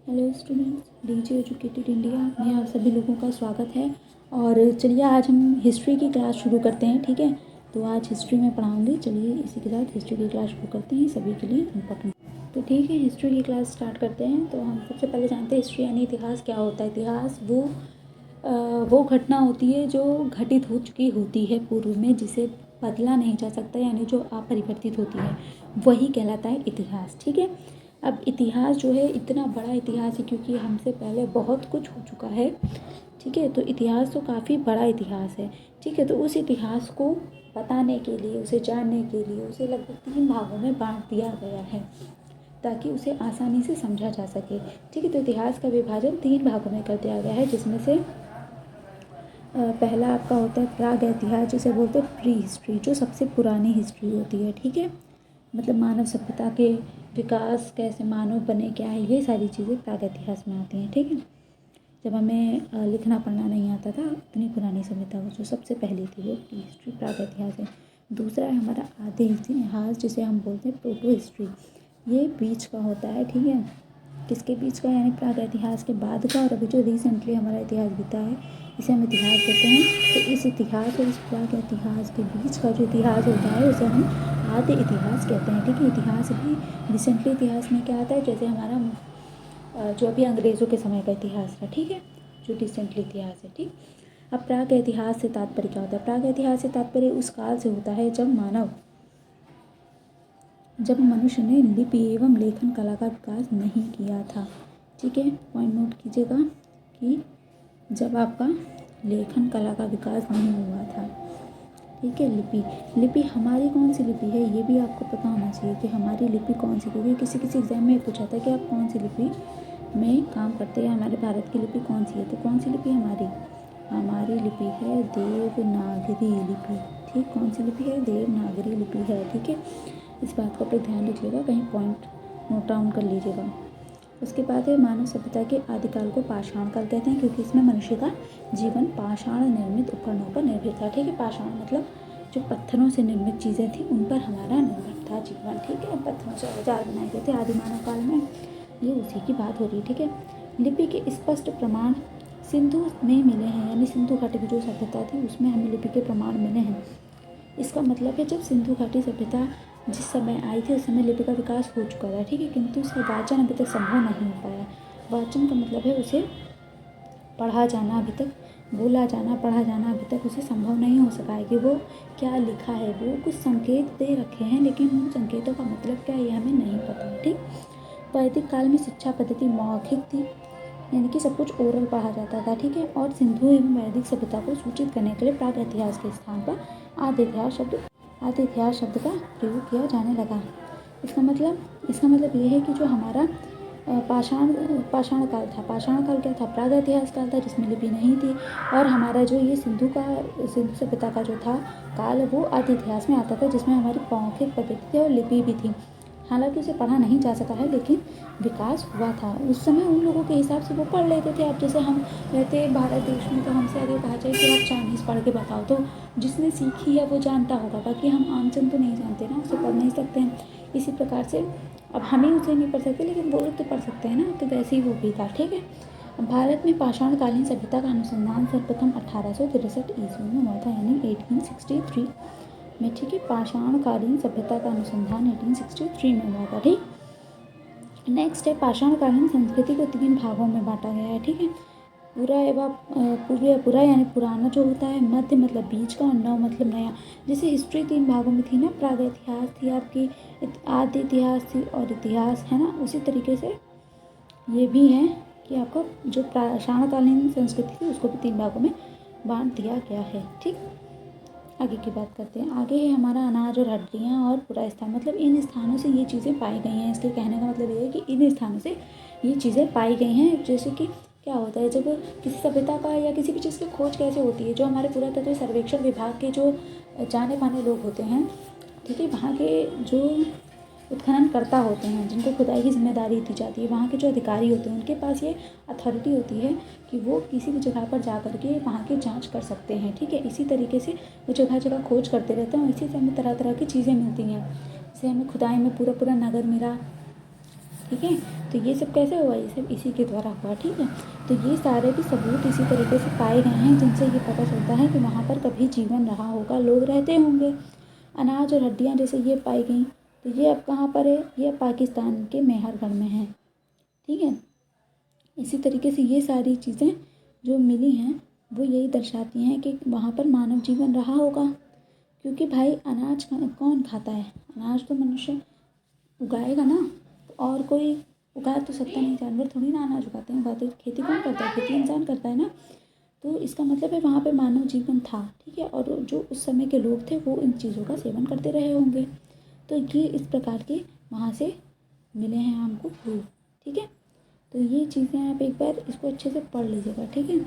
Hello students, DJ educated India में आप सभी लोगों का स्वागत है। और चलिए आज हम हिस्ट्री की क्लास शुरू करते हैं। ठीक है, तो आज हिस्ट्री में पढ़ाऊंगी। चलिए इसी के साथ हिस्ट्री की क्लास शुरू करते हैं, सभी के लिए इम्पोर्टेंट। तो ठीक है, हिस्ट्री की क्लास स्टार्ट करते हैं। तो हम सबसे पहले जानते हैं हिस्ट्री यानी इतिहास क्या होता है। इतिहास वो घटना होती है जो घटित हो चुकी होती है पूर्व में, जिसे बदला नहीं जा सकता, यानी जो अपरिवर्तित होती है, वही कहलाता है इतिहास। ठीक है, अब इतिहास जो है इतना बड़ा इतिहास है क्योंकि हमसे पहले बहुत कुछ हो चुका है। ठीक है, तो इतिहास तो काफ़ी बड़ा इतिहास है। ठीक है, तो उस इतिहास को बताने के लिए, उसे जानने के लिए उसे लगभग 3 भागों में बांट दिया गया है ताकि उसे आसानी से समझा जा सके। ठीक है, तो इतिहास का विभाजन 3 भागों में कर दिया गया है, जिसमें से पहला आपका होता है प्राग इतिहास, जिसे बोलते हैं प्री हिस्ट्री, जो सबसे पुरानी हिस्ट्री होती है। ठीक है, मतलब मानव सभ्यता के विकास, कैसे मानव बने, क्या है, ये सारी चीज़ें प्राग इतिहास में आती हैं। ठीक है, जब हमें लिखना पढ़ना नहीं आता था, इतनी पुरानी सभ्यता वो जो सबसे पहली थी वो प्री हिस्ट्री, प्राग इतिहास है। दूसरा है हमारा आदि इतिहास, जिसे हम बोलते हैं प्रोटो हिस्ट्री। ये बीच का होता है। ठीक है, किसके बीच का, यानी प्राग इतिहास के बाद का, और अभी जो रिसेंटली हमारा इतिहास बीता है इसे हम इतिहास कहते हैं। तो इस इतिहास और इस प्राग इतिहास के बीच का जो इतिहास होता है उसे हम आदि इतिहास कहते हैं। ठीक है, इतिहास भी रिसेंटली इतिहास में क्या आता है, जैसे हमारा जो अभी अंग्रेज़ों के समय का इतिहास था। ठीक है, जो रिसेंटली इतिहास है। ठीक, अब प्राग इतिहास से तात्पर्य क्या होता है। प्राग इतिहास से तात्पर्य उस काल से होता है जब मनुष्य ने लिपि एवं लेखन कला का विकास नहीं किया था। ठीक है, पॉइंट नोट कीजिएगा कि जब आपका लेखन कला का विकास नहीं हुआ था। ठीक है, लिपि हमारी कौन सी लिपि है ये भी आपको पता होना चाहिए कि हमारी लिपि कौन सी, क्योंकि किसी एग्जाम में पूछा था कि आप कौन सी लिपि में काम करते हैं, हमारे भारत की लिपि कौन सी है। तो कौन सी लिपि हमारी लिपि है देवनागरी लिपि। ठीक, कौन सी लिपि है, देवनागरी लिपि है। ठीक है, इस बात को आप ध्यान रखिएगा, कहीं पॉइंट नोट डाउन कर लीजिएगा। उसके बाद है मानव सभ्यता के आदिकाल को पाषाण काल कहते हैं, क्योंकि इसमें मनुष्य का जीवन पाषाण निर्मित उपकरणों पर निर्भर था। ठीक है, पाषाण मतलब जो पत्थरों से निर्मित चीज़ें थी उन पर हमारा निर्भर था जीवन। ठीक है, पत्थरों से औजार बनाए गए थे आदि मानव काल में, ये उसी की बात हो रही है। ठीक है, लिपि के स्पष्ट प्रमाण सिंधु में मिले हैं, यानी सिंधु घाटी की जो सभ्यता थी उसमें हमें लिपि के प्रमाण मिले हैं। इसका मतलब है जब सिंधु घाटी सभ्यता जिस समय आई थी उस समय लिपि का विकास हो चुका था। ठीक है, किंतु उसका वाचन अभी तक संभव नहीं हो पाया। वाचन का मतलब है उसे पढ़ा जाना, अभी तक बोला जाना, पढ़ा जाना अभी तक उसे संभव नहीं हो सका है कि वो क्या लिखा है। वो कुछ संकेत दे रखे हैं, लेकिन उन संकेतों का मतलब क्या है ये हमें नहीं पता है। ठीक, वैदिक काल में शिक्षा पद्धति मौखिक थी, यानी कि सब कुछ ओरल पढ़ा जाता था। ठीक है, और सिंधु एवं वैदिक सभ्यता को सूचित करने के लिए प्राग इतिहास के स्थान पर आदि इतिहास शब्द का प्रयोग किया जाने लगा। इसका मतलब ये है कि जो हमारा पाषाण काल था, पाषाण काल क्या था, प्राग इतिहास काल था जिसमें लिपि नहीं थी, और हमारा जो ये सिंधु सभ्यता का जो था काल वो आदि इतिहास में आता था, जिसमें हमारी मौखिक पद्धति थी और लिपि भी थी। हालांकि उसे पढ़ा नहीं जा सका है, लेकिन विकास हुआ था। उस समय उन लोगों के हिसाब से वो पढ़ लेते थे। अब जैसे हम रहते भारत देश में, तो हमसे अगर कहा जाए कि आप चाइनीज़ पढ़ के बताओ, तो जिसने सीखी है वो जानता होगा, बाकी हम आमजन तो नहीं जानते ना, उसे पढ़ नहीं सकते हैं। इसी प्रकार से अब हम ही उसे नहीं पढ़ सकते, लेकिन वो लोग तो पढ़ सकते हैं ना, तो वैसे ही वो भी था। ठीक है, भारत में पाषाणकालीन सभ्यता का अनुसंधान सर्वप्रथम 1863 ईस्वी में हुआ था, यानी 1863 में। ठीक है, पाषाणकालीन सभ्यता का अनुसंधान 1863 में हुआ था। ठीक, नेक्स्ट है पाषाणकालीन संस्कृति को 3 भागों में बांटा गया है। ठीक है, पूरा यानी पुराना जो होता है, मध्य मतलब बीच का, और नव मतलब नया। जैसे हिस्ट्री 3 भागों में थी ना, प्राग इतिहास थी आपकी, आदि इतिहास थी और इतिहास है ना, उसी तरीके से ये भी है कि आपको जो पाषाणकालीन संस्कृति थी उसको भी 3 भागों में बांट दिया गया है। ठीक, आगे की बात करते हैं। आगे है हमारा अनाज और हड्डियाँ और पूरा स्थान, मतलब इन स्थानों से ये चीज़ें पाई गई हैं। इसके कहने का मतलब ये है कि इन स्थानों से ये चीज़ें पाई गई हैं। जैसे कि क्या होता है, जब किसी सभ्यता का या किसी भी चीज़ की खोज कैसे होती है, जो हमारे पुरातत्व सर्वेक्षण विभाग के जो जाने माने लोग होते हैं, ठीक है, वहाँ के जो उत्खननकर्ता होते हैं, जिनको खुदाई की जिम्मेदारी दी जाती है, वहाँ के जो अधिकारी होते हैं, उनके पास ये अथॉरिटी होती है कि वो किसी भी जगह पर जा कर के वहाँ की जांच कर सकते हैं। ठीक है, इसी तरीके से वो जगह जगह खोज करते रहते हैं, और इसी से हमें तरह तरह की चीज़ें मिलती हैं। जैसे हमें खुदाई में पूरा पूरा नगर मिला, ठीक है। तो ये सब कैसे हुआ, ये सब इसी के द्वारा हुआ, ठीक है। तो ये सारे भी सबूत इसी तरीके से पाए गए हैं जिनसे ये पता चलता है कि वहाँ पर कभी जीवन रहा होगा, लोग रहते होंगे। अनाज और हड्डियाँ जैसे ये पाई गई, तो ये अब कहाँ पर है, ये पाकिस्तान के मेहरगढ़ में है, ठीक है। इसी तरीके से ये सारी चीज़ें जो मिली हैं वो यही दर्शाती हैं कि वहाँ पर मानव जीवन रहा होगा, क्योंकि भाई अनाज कौन खाता है, अनाज तो मनुष्य उगाएगा ना, और कोई उगा तो सकता नहीं, जानवर थोड़ी ना अनाज उगाते हैं, उगाते खेती कौन करता है, खेती इंसान करता है ना। तो इसका मतलब है वहाँ पे मानव जीवन था, ठीक है। और जो उस समय के लोग थे वो इन चीज़ों का सेवन करते रहे होंगे। तो ये इस प्रकार के वहाँ से मिले हैं हमको प्रूफ, ठीक है। तो ये चीज़ें आप एक बार इसको अच्छे से पढ़ लीजिएगा, ठीक है,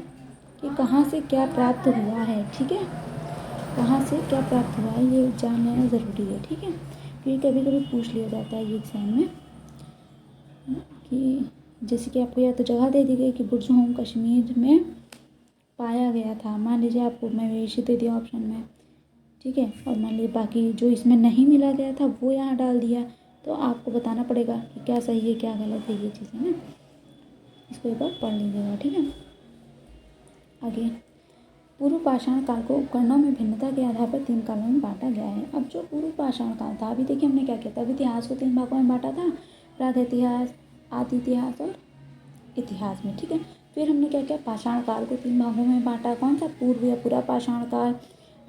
कि कहाँ से क्या प्राप्त हुआ है, ठीक है, कहाँ से क्या प्राप्त हुआ है ये जान लेना ज़रूरी है, ठीक है। क्योंकि कभी कभी पूछ लिया जाता है ये एग्ज़ाम में कि जैसे कि आपको या तो जगह दे दी गई कि बुर्ज होम कश्मीर में पाया गया था, मान लीजिए आपको मवेशी दे दिया ऑप्शन में, ठीक है, और मान लीजिए बाकी जो इसमें नहीं मिला गया था वो यहाँ डाल दिया, तो आपको बताना पड़ेगा कि क्या सही है क्या गलत है, ये चीज़ें ना, इसको एक बार पढ़ लीजिएगा, ठीक है। आगे, पूर्व पाषाण काल को उपकरणों में भिन्नता के आधार पर 3 कालों में बांटा गया है। अब जो पूर्व पाषाण काल था, अभी देखिए हमने क्या किया था, अभी इतिहास को 3 भागों में बांटा था, प्रागैतिहास, आदि इतिहास और इतिहास में, ठीक है। फिर हमने क्या किया, पाषाण काल को 3 भागों में बांटा, कौन सा, पूर्व या पूरा पाषाण काल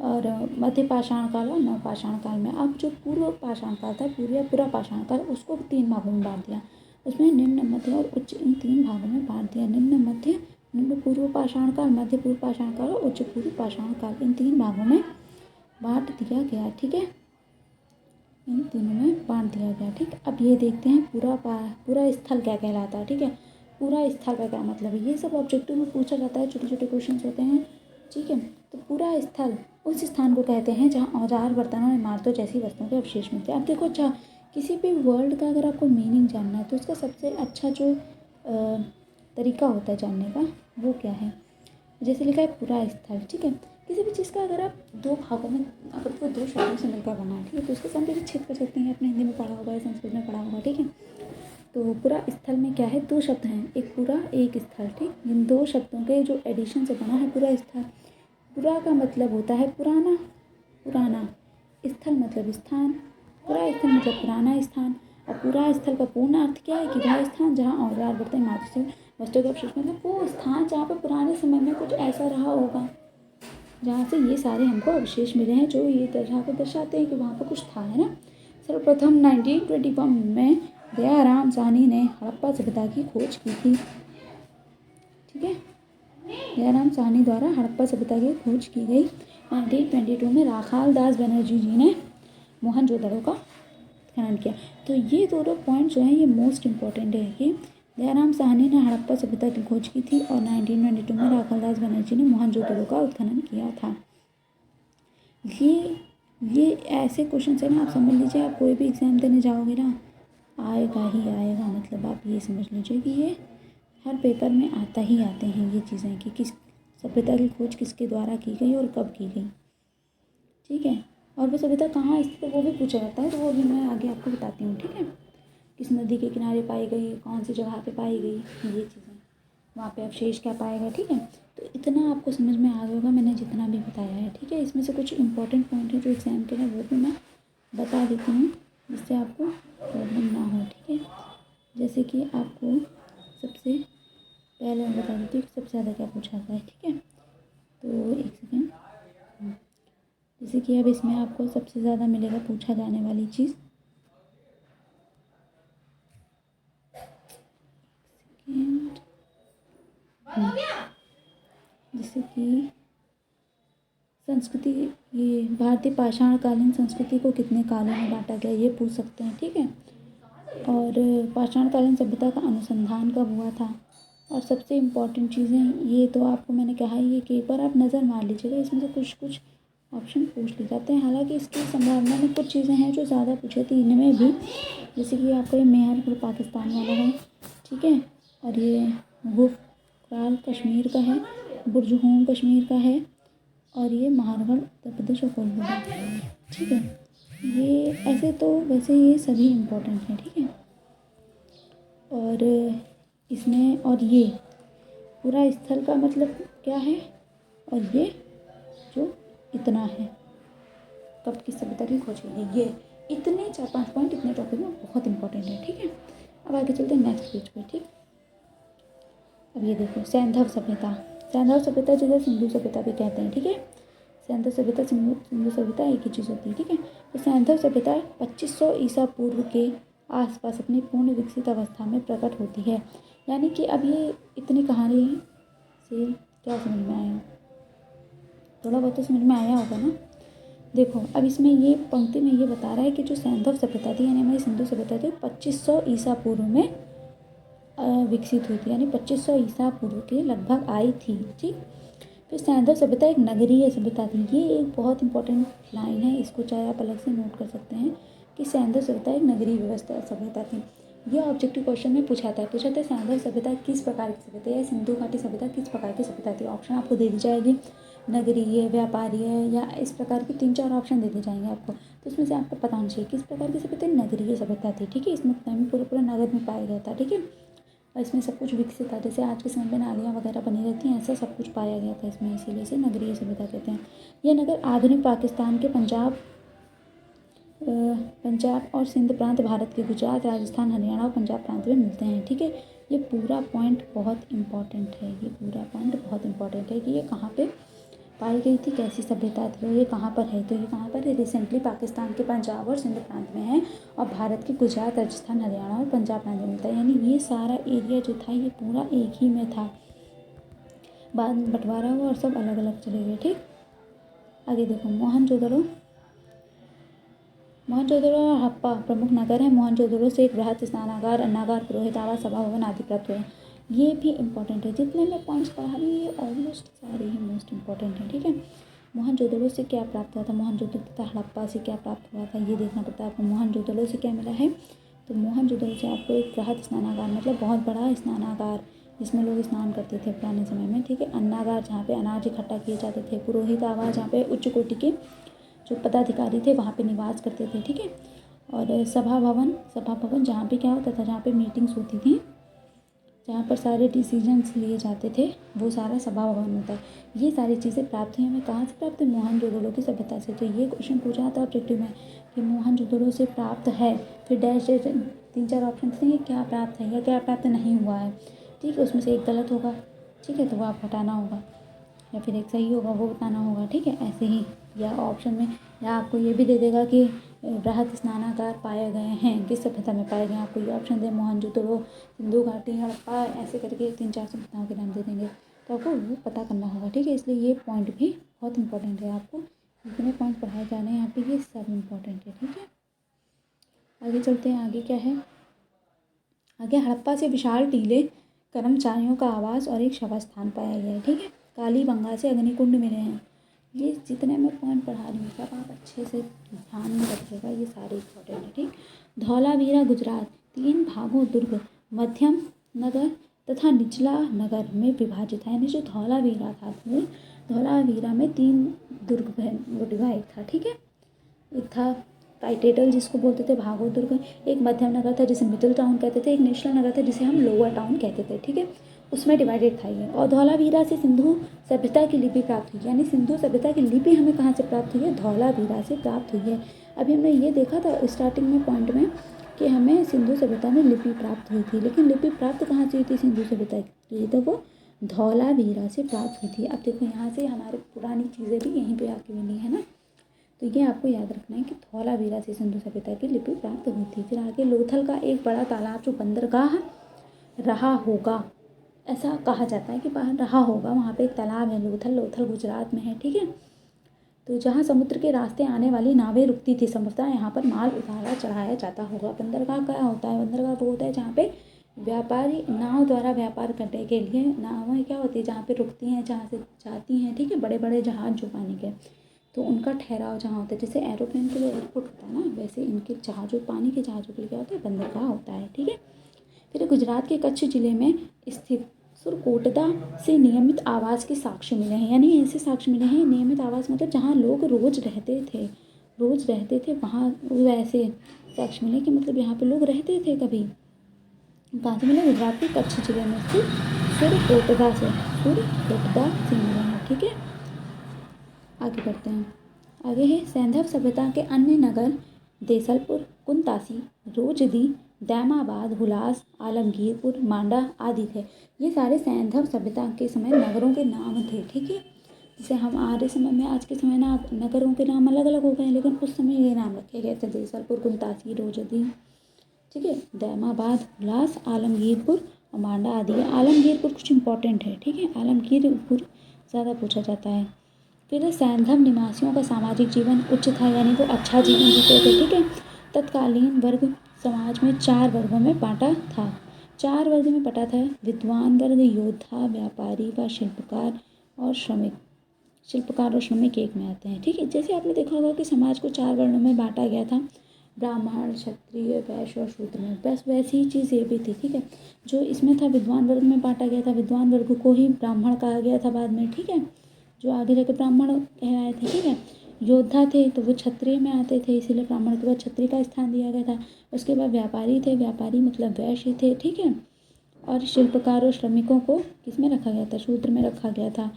और मध्य पाषाण काल और नव पाषाण काल में। अब जो पूर्व पाषाण काल था, पूर्व या पूरा पाषाण काल, उसको 3 भागों में बांट दिया, उसमें निम्न, मध्य और उच्च, इन 3 भागों में बांट दिया। निम्न मध्य, निम्न पूर्व पाषाण काल, मध्य पूर्व पाषाण काल और उच्च पूर्व पाषाण काल, इन 3 भागों में बांट दिया गया, ठीक है, इन तीनों में बांट दिया गया, ठीक। अब ये देखते हैं पूरा स्थल क्या कहलाता है, ठीक है। पूरा स्थल का क्या मतलब है, ये सब ऑब्जेक्टिव में पूछा जाता है, छोटे छोटे क्वेश्चन होते हैं, ठीक है। तो पूरा स्थल उस स्थान को कहते हैं जहाँ औजार, बर्तनों और इमारतों जैसी वस्तुओं के अवशेष मिलते हैं। अब देखो, अच्छा, किसी भी वर्ड का अगर आपको मीनिंग जानना है तो उसका सबसे अच्छा जो तरीका होता है जानने का वो क्या है, जैसे लिखा है पूरा स्थल, ठीक है। किसी भी चीज़ का अगर आप 2 भागों में, अगर वो 2 शब्दों से मिलकर बना है, ठीक है, तो उसके साथ देखिए छेद कर सकते हैं, आपने हिंदी में पढ़ा होगा या संस्कृत में पढ़ा होगा, ठीक है। तो पूरा स्थल में क्या है, 2 शब्द हैं, एक पूरा एक स्थल, ठीक। इन 2 शब्दों के जो एडिशन से बना है पूरा स्थल। पूरा का मतलब होता है पुराना, पुराना, स्थल मतलब स्थान, पूरा स्थल मतलब पुराना स्थान। और पूरा स्थल का पूर्ण अर्थ क्या है कि वह स्थान जहाँ औजार, बर्तन, इमारतों से वस्तुओं के अवशेष, मतलब वो स्थान जहाँ पर पुराने समय में कुछ ऐसा रहा होगा जहाँ से ये सारे हमको अवशेष मिले हैं, जो ये जहाँ को दर्शाते हैं कि वहाँ पर कुछ था, है ना। सर्वप्रथम 1921 में दयाराम साहनी ने हड़प्पा सभ्यता की खोज की थी, ठीक है। दयाराम साहनी द्वारा हड़प्पा सभ्यता की खोज की गई। 1922 में राखाल दास बनर्जी जी ने मोहनजोदड़ो का खनन किया। तो ये दोनों पॉइंट जो हैं ये मोस्ट इम्पॉर्टेंट है कि दयाराम साहनी ने हड़प्पा सभ्यता की खोज की थी और 1922 में राखाल दास बनर्जी ने मोहनजोदड़ो का उत्खनन किया था। ये ऐसे क्वेश्चन है ना, आप समझ लीजिए, आप कोई भी एग्ज़ाम देने जाओगे ना, आएगा ही आएगा, मतलब आप ये समझ लीजिए कि ये हर पेपर में आता ही आते हैं ये चीज़ें कि किस सभ्यता की खोज किसके द्वारा की गई और कब की गई, ठीक है। और वो सभ्यता कहाँ स्थित है वो भी पूछा जाता है, तो वो भी मैं आगे आपको बताती हूँ, ठीक है। किस नदी के किनारे पाई गई, कौन सी जगह पे पाई गई, ये चीज़ें, वहाँ पे अवशेष क्या पाएगा, ठीक है। तो इतना आपको समझ में आ गया होगा मैंने जितना भी बताया है, ठीक है। इसमें से कुछ इंपॉर्टेंट पॉइंट है जो एग्ज़ाम के लिए वो भी मैं बता देती हूँ जिससे आपको प्रॉब्लम ना हो, ठीक है। जैसे कि आपको सबसे पहले मैं बता देती हूँ कि सबसे ज़्यादा क्या पूछा जाता है, ठीक है। तो एक सेकेंड, जैसे कि अब इसमें आपको सबसे ज़्यादा मिलेगा पूछा जाने वाली चीज़, जैसे कि संस्कृति, ये भारतीय पाषाणकालीन संस्कृति को कितने कालों में बांटा गया ये पूछ सकते हैं, ठीक है। और पाषाणकालीन सभ्यता का अनुसंधान कब हुआ था, और सबसे इम्पॉर्टेंट चीज़ें ये तो आपको मैंने कहा ही है कि एक बार आप नज़र मार लीजिएगा, इसमें से कुछ कुछ ऑप्शन पूछ लिए जाते हैं। हालांकि इसकी संभावना में कुछ चीज़ें हैं जो ज़्यादा पूछे थे इनमें भी, जैसे कि आपका ये मेहरगढ़ पाकिस्तान वाला है, ठीक है, और ये गुफराल कश्मीर का है, बुर्ज होम कश्मीर का है, और ये महारगढ़ उत्तर प्रदेश और कोलकाता, ठीक है। ये ऐसे तो वैसे ये सभी इम्पोर्टेंट हैं, ठीक है। और इसमें और ये पूरा स्थल का मतलब क्या है, और ये जो इतना है, कब की सभ्यता की खोज की गई। ये इतने 4-5 पॉइंट इतने टॉपिक में बहुत इंपॉर्टेंट है, ठीक है। अब आगे चलते हैं नेक्स्ट पेज पे, ठीक। अब ये देखो सैंधव सभ्यता। सैंधव सभ्यता जिसे सिंधु सभ्यता भी कहते हैं, ठीक है। सैंधव सभ्यता सिंधु सभ्यता एक ही चीज़ होती है, ठीक है। तो सैंधव सभ्यता 2500 ईसा पूर्व के आसपास अपनी पूर्ण विकसित अवस्था में प्रकट होती है। यानी कि अब ये इतनी कहानी से क्या समझ में आया, थोड़ा बहुत तो समझ में आया होगा ना। देखो अब इसमें ये पंक्ति में ये बता रहा है कि जो सैंधव सभ्यता थी यानी हमारी सिंधु सभ्यता थी 2500 ईसा पूर्व में विकसित हुई थी, यानी 2500 ईसा पूर्व के लगभग आई थी, ठीक। फिर सैंधव सभ्यता एक नगरीय सभ्यता थी। ये एक बहुत इंपॉर्टेंट लाइन है, इसको चाहे आप अलग से नोट कर सकते हैं कि सैंधव सभ्यता एक नगरीय व्यवस्था सभ्यता थी। ये ऑब्जेक्टिव क्वेश्चन में पूछा था सैंधव सभ्यता किस प्रकार की सभ्यता है, या सिंधु घाटी सभ्यता किस प्रकार की सभ्यता थी। ऑप्शन आपको दे दी जाएगी, नगरीय, व्यापारीय, या इस प्रकार की 3-4 ऑप्शन दे दिए जाएंगे आपको। तो उसमें से आपको पता होना चाहिए किस प्रकार की सभ्यता नगरीय सभ्यता थी, ठीक है। इसमें पूरा नगर में पाया गया था, ठीक है। और इसमें सब कुछ विकसित था, जैसे आज के समय में नालियाँ वगैरह बनी रहती हैं, ऐसा सब कुछ पाया गया था इसमें, इसीलिए इसे नगरीय सभ्यता कहते हैं। यह नगर आधुनिक पाकिस्तान के पंजाब और सिंध प्रांत, भारत के गुजरात, राजस्थान, हरियाणा और पंजाब प्रांत में मिलते हैं, ठीक है। ये पूरा पॉइंट बहुत इंपॉर्टेंट है, कि ये कहाँ पे पाई गई थी, कैसी सभ्यता थी, और ये कहाँ पर है। तो ये कहाँ पर है, रिसेंटली पाकिस्तान के पंजाब और सिंध प्रांत में है, और भारत के गुजरात, राजस्थान, हरियाणा और पंजाब प्रांत में मिलता है। यानी ये सारा एरिया जो था ये पूरा एक ही में था, बाद में बंटवारा हुआ और सब अलग अलग चले गए, ठीक। आगे देखो मोहनजोदड़ो और हड़प्पा प्रमुख नगर है। मोहनजोदड़ो से एक बृहत स्नानागार, अन्नागार, पुरोहित आवास, सभा भवन आदि प्राप्त हुए। ये भी इंपॉर्टेंट है, जितने मैं पॉइंट्स पढ़ा रही हूँ ये ऑलमोस्ट सारे ही मोस्ट इंपॉर्टेंट हैं, ठीक है। मोहनजोदड़ो से क्या प्राप्त हुआ था, मोहनजोदड़ो तथा हड़प्पा से क्या प्राप्त हुआ था, ये देखना पड़ता है आपको। मोहनजोदड़ो से क्या मिला है, तो मोहनजोदड़ो से आपको एक बृहत स्नानागार मतलब बहुत बड़ा स्नानागार जिसमें लोग स्नान करते थे पुराने समय में, ठीक है। अन्नागार जहाँ पे अनाज इकट्ठा किए जाते थे। पुरोहित आवास जहाँ पे उच्च कोटि के जो पदाधिकारी थे वहाँ पे निवास करते थे, ठीक है। और सभा भवन जहाँ पे क्या होता था, जहाँ पे मीटिंग्स होती थी, जहाँ पर सारे डिसीजंस लिए जाते थे, वो सारा सभा भवन होता है। ये सारी चीज़ें प्राप्त हुई हमें कहाँ से प्राप्त हुई, मोहनजोदड़ो की सभ्यता से। तो ये क्वेश्चन पूछा था ऑब्जेक्टिव में कि मोहनजोदड़ो से प्राप्त है, फिर डैश 3-4 ऑप्शन थे क्या प्राप्त है या क्या प्राप्त नहीं हुआ है, ठीक है। उसमें से एक गलत होगा, ठीक है, तो वो आप हटाना होगा, या फिर एक सही होगा वो बताना होगा, ठीक है। ऐसे ही या ऑप्शन में या आपको ये भी दे देगा कि बृहत स्नानागार पाए गए हैं, किस सभ्यता में पाए गए हैं, आपको ये ऑप्शन दे मोहनजोदड़ो, सिंधु घाटी, हड़प्पा, ऐसे करके 3-4 सभ्यताओं के नाम दे देंगे, तो आपको वो पता करना होगा, ठीक है। इसलिए ये पॉइंट भी बहुत इंपॉर्टेंट है, आपको जितने पॉइंट पढ़ाए जा रहे हैं यहाँ पे ये सब इम्पोर्टेंट है, ठीक है। आगे चलते हैं, आगे क्या है, आगे हड़प्पा से विशाल टीले, कर्मचारियों का आवास और एक शव स्थान पाया गया है, ठीक है। कालीबंगा से अग्निकुंड मिले हैं। ये जितने मैं पॉइंट पढ़ा रही हूँ सब आप अच्छे से ध्यान में रखिएगा, ये सारे इंपॉर्टेंट है, ठीक। धौलावीरा गुजरात 3 भागों दुर्ग, मध्यम नगर तथा निचला नगर में विभाजित है। यानी जो धौलावीरा था, धौलावीरा में 3 दुर्ग डिवाइड था, ठीक है। एक था टाइटेटल जिसको बोलते थे भागो दुर्ग, एक मध्यम नगर था जिसे मिडिल टाउन कहते थे, एक निचला नगर था जिसे हम लोअर टाउन कहते थे, ठीक है। उसमें डिवाइडेड था ये। और धौलावीरा से सिंधु सभ्यता की लिपि प्राप्त हुई, यानी सिंधु सभ्यता की लिपि हमें कहाँ से प्राप्त हुई है, धौलावीरा से प्राप्त हुई है। अभी हमने ये देखा था स्टार्टिंग में पॉइंट में कि हमें सिंधु सभ्यता में लिपि प्राप्त हुई थी, लेकिन लिपि प्राप्त कहाँ से हुई थी सिंधु सभ्यता की, तो वो धौलावीरा से प्राप्त हुई थी। अब देखो यहाँ से हमारे पुरानी चीज़ें भी यहीं पर आके मिली है ना, तो ये आपको याद रखना है कि धौलावीरा से सिंधु सभ्यता की लिपि प्राप्त हुई थी। फिर आगे लोथल का एक बड़ा तालाब जो बंदरगाह रहा होगा, ऐसा कहा जाता है कि बाहर रहा होगा, वहाँ पे एक तालाब है लोथल गुजरात में है, ठीक है। तो जहाँ समुद्र के रास्ते आने वाली नावें रुकती थी, संभवतः यहाँ पर माल उतारा चढ़ाया जाता होगा। बंदरगाह क्या होता है, बंदरगाह वो होता है जहाँ पे व्यापारी नाव द्वारा व्यापार करने के लिए नावें क्या होती है जहाँ पे रुकती हैं, जहाँ से जाती हैं, ठीक है, बड़े बड़े जहाज जो पानी के, तो उनका ठहराव जहाँ होता है, जैसे एरोप्लेन के लिए एयरपोर्ट होता है ना, वैसे इनके जहाज़ों पानी के जहाज़ों के लिए क्या होता है, बंदरगाह होता है, ठीक है। फिर गुजरात के कच्छ जिले में स्थित सुरकोटदा से नियमित आवास के साक्ष्य मिले हैं। यानी ऐसे साक्ष्य मिले हैं, नियमित आवास मतलब जहाँ लोग रोज रहते थे वहाँ वैसे साक्ष्य मिले कि मतलब यहाँ पे लोग रहते थे कभी, कहाँ से मिला? गुजरात के कच्छ जिले में स्थित सुरकोटदा से से मिला है। ठीक है, आगे बढ़ते हैं। आगे है सैंधव सभ्यता के अन्य नगर देसलपुर, कुंतासी, रोजदी, दैमाबाद, हुलास, आलमगीरपुर, मांडा आदि थे। ये सारे सैंधव सभ्यता के समय नगरों के नाम थे। ठीक है, जैसे हमारे समय में आज के समय ना नगरों के नाम अलग अलग हो गए हैं, लेकिन उस समय ये नाम रखे गए थे, देसलपुर, कुंतासी, रोजदी, ठीक है, दैमाबाद, हुलास, आलमगीरपुर और मांडा आदि है। आलमगीरपुर कुछ इंपॉर्टेंट है। ठीक है, आलमगीरपुर ज़्यादा पूछा जाता है। फिर सैंधव निवासियों का सामाजिक जीवन उच्च था, यानी वो अच्छा जीवन जीते थे। ठीक है, तत्कालीन वर्ग समाज में 4 वर्गों में बांटा था। 4 वर्ग में बटा था: विद्वान वर्ग, योद्धा, व्यापारी व शिल्पकार और श्रमिक। शिल्पकार और श्रमिक एक में आते हैं। ठीक है, जैसे आपने देखा होगा कि समाज को 4 वर्णों में बांटा गया था, ब्राह्मण, क्षत्रिय, वैश्य और शूद्र में। बस वैसी ही चीज़ ये भी थी। ठीक है, जो इसमें था विद्वान वर्ग में बांटा गया था, विद्वान वर्ग को ही ब्राह्मण कहा गया था बाद में। ठीक है, जो आगे जाकर ब्राह्मण कहलाए थे। ठीक है, योद्धा थे तो वो क्षत्रिय में आते थे, इसीलिए ब्राह्मण के बाद क्षत्रिय का स्थान दिया गया था। उसके बाद व्यापारी थे, व्यापारी मतलब वैश्य थे। ठीक है, और शिल्पकार और श्रमिकों को किस में रखा गया था? शूद्र में रखा गया था।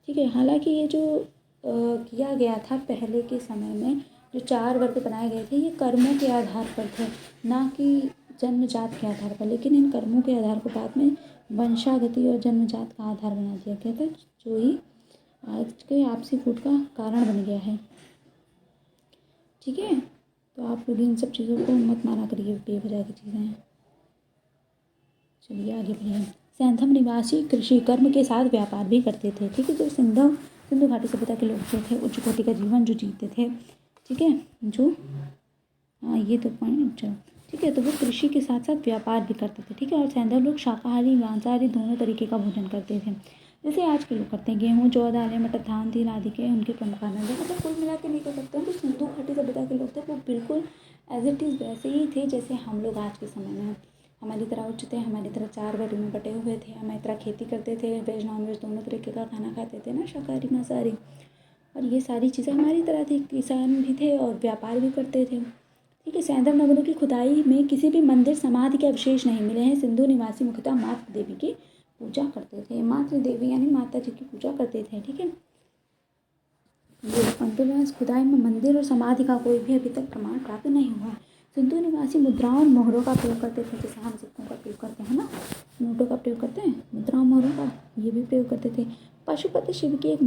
ठीक है, हालांकि ये जो किया गया था पहले के समय में, जो 4 वर्ग बनाए गए थे, ये कर्मों के आधार पर थे, ना कि जन्मजात के आधार पर। लेकिन इन कर्मों के आधार को बाद में वंशागति और जन्मजात का आधार बना दिया गया था, जो ही आज के आपसी फूट का कारण बन गया है। ठीक है, तो आप लोग इन सब चीज़ों को मत माना करिए, बेवजह की चीज़ें हैं। चलिए आगे बढ़िए। सैंधव निवासी कृषि कर्म के साथ व्यापार भी करते थे। ठीक है, जो सिंधु घाटी सभ्यता के लोग जो थे, उच्च कोटि का जीवन जो जीते थे। ठीक है, जो हाँ ये तो पॉइंट। ठीक है, तो वो कृषि के साथ साथ व्यापार भी करते थे। ठीक है, और सैंधव लोग शाकाहारी मांसाहारी दोनों तरीके का भोजन करते थे, जैसे आज के लोग करते हैं। गेहूँ, जौ, दालें, मटर, धान, तिल आदि के उनके प्रमुख अन्न थे। मतलब कुल मिला के नहीं कर सकते हैं, तो सिंधु घाटी सभ्यता के लोग थे वो बिल्कुल एज इट इज़ वैसे ही थे जैसे हम लोग आज के समय में हैं। हमारी तरह उच्च थे, हमारी तरह 4 वर्ग में बटे हुए थे, हमारी तरह खेती करते थे, वेज नॉन वेज दोनों तरीके का खाना खाते थे ना, शाकाहारी मांसाहारी। और ये सारी चीज़ें हमारी तरह थी, किसान भी थे और व्यापार भी करते थे। ठीक है, सैंधव नगरों की खुदाई में किसी भी मंदिर समाधि के अवशेष नहीं मिले हैं। सिंधु निवासी मुख्यतः मातृ देवी की पूजा करते थे। मातृ देवी यानी माता जी की पूजा करते थे। ठीक है, सिंधु निवासी खुदाई में मंदिर और समाधि का कोई भी अभी तक प्रमाण प्राप्त नहीं हुआ। सिंधु निवासी मुद्राओं और मोहरों का प्रयोग करते थे, जैसे हम सिक्कों का प्रयोग करते हैं ना, नोटों का प्रयोग करते हैं, मुद्राओं मोहरों का ये भी प्रयोग करते थे। पशुपति शिव की एक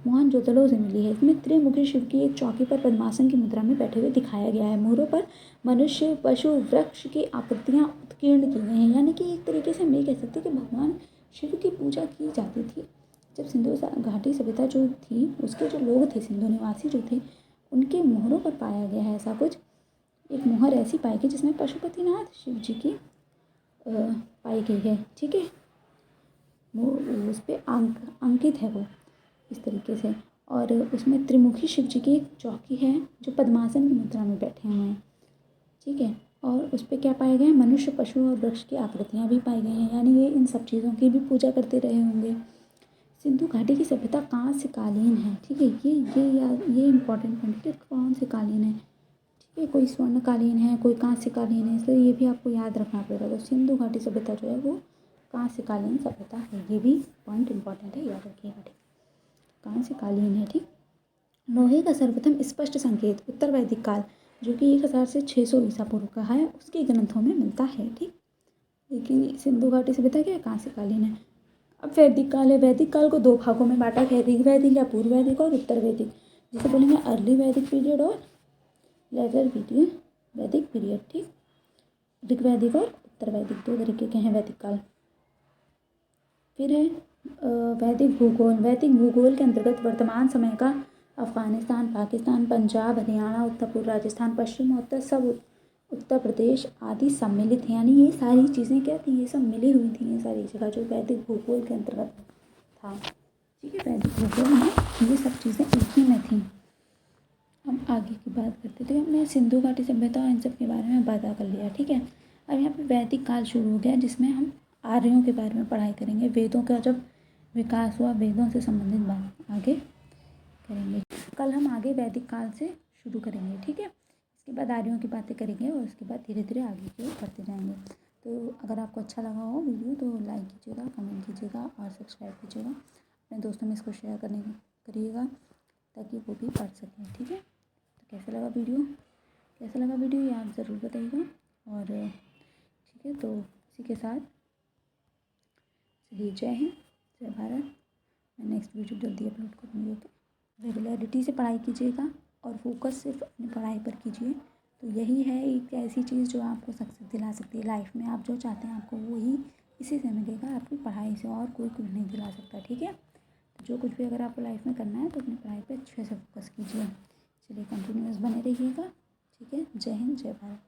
मोहनजोदड़ो से मिली है। इसमें त्रिमुखी शिव की एक चौकी पर पद्मासन की मुद्रा में बैठे हुए दिखाया गया है। मोहरों पर मनुष्य, पशु, वृक्ष की आकृतियाँ उत्कीर्ण की गई हैं, यानी कि एक तरीके से हम ये कह सकते हैं कि भगवान शिव की पूजा की जाती थी। जब सिंधु घाटी सभ्यता जो थी, उसके जो लोग थे, सिंधु निवासी जो थे, उनके मोहरों पर पाया गया है ऐसा कुछ। एक मोहर ऐसी पाई गई जिसमें पशुपतिनाथ शिव जी की पाई गई है। ठीक है, वो उस पर अंकित है वो इस तरीके से। और उसमें त्रिमुखी शिव जी की एक चौकी है जो पद्मासन की मुद्रा में बैठे हुए हैं। ठीक है, और उस पर क्या पाए गए हैं? मनुष्य, पशु और वृक्ष की आकृतियाँ भी पाई गई हैं, यानी ये इन सब चीज़ों की भी पूजा करते रहे होंगे। सिंधु घाटी की सभ्यता कांस्य कालीन है। ठीक है, ये इंपॉर्टेंट पॉइंट है, कौन से कालीन है। ठीक है, कोई स्वर्ण कालीन है, कोई कांस्य कालीन है, इसलिए ये भी आपको याद रखना पड़ेगा। तो सिंधु घाटी सभ्यता जो है वो कांस्य कालीन सभ्यता है, ये भी पॉइंट इंपॉर्टेंट है, याद रखिएगा। ठीक, कांस्य कालीन है। ठीक, लोहे का सर्वप्रथम स्पष्ट संकेत उत्तर वैदिक काल, जो कि 1000 से 600 ईसा पूर्व का है, उसके ग्रंथों में मिलता है। ठीक, लेकिन सिंधु घाटी सभ्यता क्या है? कांस्य कालीन है। अब वैदिक काल है। वैदिक काल को 2 भागों में बांटा गया है, ऋग वैदिक या पूर्व वैदिक और उत्तर वैदिक। जिसे बोलेंगे अर्ली वैदिक पीरियड और लेटर वैदिक पीरियड। ठीक, ऋग वैदिक और उत्तर वैदिक 2 तरीके के हैं वैदिक काल। फिर है वैदिक भूगोल। वैदिक भूगोल के अंतर्गत वर्तमान समय का अफगानिस्तान, पाकिस्तान, पंजाब, हरियाणा, उत्तर पूर्व राजस्थान, पश्चिम उत्तर सब उत्तर प्रदेश आदि सम्मिलित हैं, यानी ये सारी चीज़ें क्या थी? ये सब मिली हुई थी, ये सारी जगह जो वैदिक भूगोल के अंतर्गत था। ठीक है, वैदिक भूगोल में ये सब चीज़ें एक ही में थी। हम आगे की बात करते थे, हमने सिंधु घाटी सभ्यता इन सब के बारे में बात कर लिया। ठीक है, अब यहाँ पे वैदिक काल शुरू हो गया, जिसमें हम आर्यों के बारे में पढ़ाई करेंगे। वेदों का जब विकास हुआ, वेदों से संबंधित बात आगे करेंगे। कल हम आगे वैदिक काल से शुरू करेंगे। ठीक है, इसके बाद आर्यों की बातें करेंगे और उसके बाद धीरे धीरे आगे की ओर बढ़ते जाएंगे। तो अगर आपको अच्छा लगा हो वीडियो तो लाइक कीजिएगा, कमेंट कीजिएगा और सब्सक्राइब कीजिएगा। अपने दोस्तों में इसको शेयर करिएगा ताकि वो भी पढ़ सकें। ठीक है, तो कैसा लगा वीडियो ये आप ज़रूर बताइएगा। और ठीक है, तो इसी के साथ चलिए, जय हिंद, जय भारत। मैं नेक्स्ट वीडियो जल्दी अपलोड करूँगी। ओके, रेगुलरिटी से पढ़ाई कीजिएगा और फोकस सिर्फ अपनी पढ़ाई पर कीजिए। तो यही है एक ऐसी चीज़ जो आपको सक्सेस दिला सकती है लाइफ में। आप जो चाहते हैं आपको वही इसी से मिलेगा, आपकी पढ़ाई से, और कोई कुछ नहीं दिला सकता। ठीक है, तो जो कुछ भी अगर आपको लाइफ में करना है तो अपनी पढ़ाई पे अच्छे से फोकस कीजिए। चलिए, कंटिन्यूअस बने रहिएगा। ठीक है, जय हिंद, जय भारत।